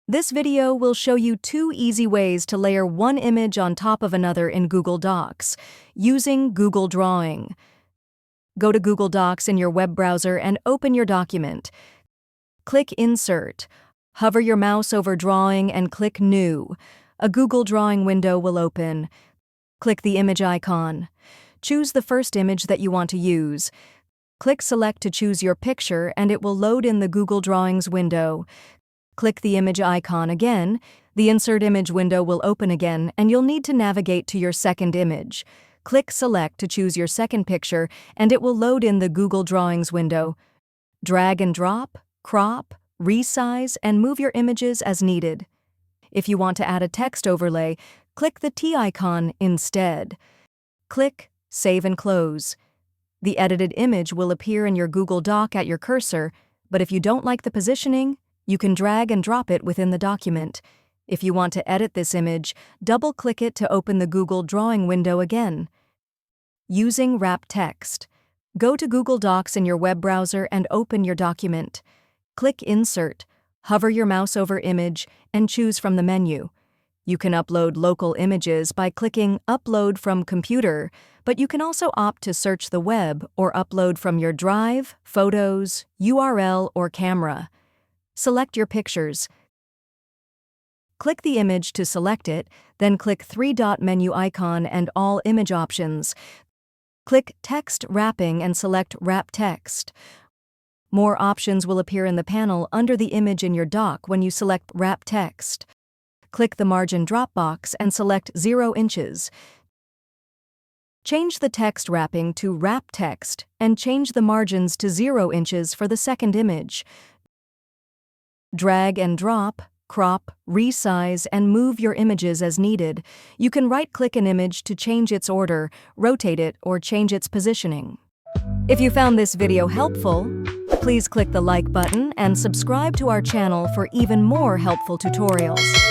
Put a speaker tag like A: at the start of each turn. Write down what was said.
A: This video will show you 2 easy ways to layer one image on top of another in Google Docs, using Google Drawing. Go to Google Docs in your web browser and open your document. Click Insert. Hover your mouse over Drawing and click New. A Google Drawing window will open. Click the image icon. Choose the first image that you want to use. Click Select to choose your picture and it will load in the Google Drawings window. Click the image icon again, the Insert Image window will open again and you'll need to navigate to your second image. Click Select to choose your second picture and it will load in the Google Drawings window. Drag and drop, crop, resize, and move your images as needed. If you want to add a text overlay, click the T icon instead. Click Save and Close. The edited image will appear in your Google Doc at your cursor, but if you don't like the positioning, you can drag and drop it within the document. If you want to edit this image, double-click it to open the Google Drawing window again. Using Wrap Text. Go to Google Docs in your web browser and open your document. Click Insert, hover your mouse over Image, and choose from the menu. You can upload local images by clicking Upload from Computer, but you can also opt to search the web or upload from your Drive, Photos, URL, or camera. Select your pictures. Click the image to select it, then click 3-dot menu icon and all image options. Click Text Wrapping and select Wrap Text. More options will appear in the panel under the image in your doc when you select Wrap Text. Click the margin drop box and select 0 inches. Change the text wrapping to Wrap Text and change the margins to 0 inches for the second image. Drag and drop, crop, resize, and move your images as needed. You can right-click an image to change its order, rotate it, or change its positioning. If you found this video helpful, please click the like button and subscribe to our channel for even more helpful tutorials.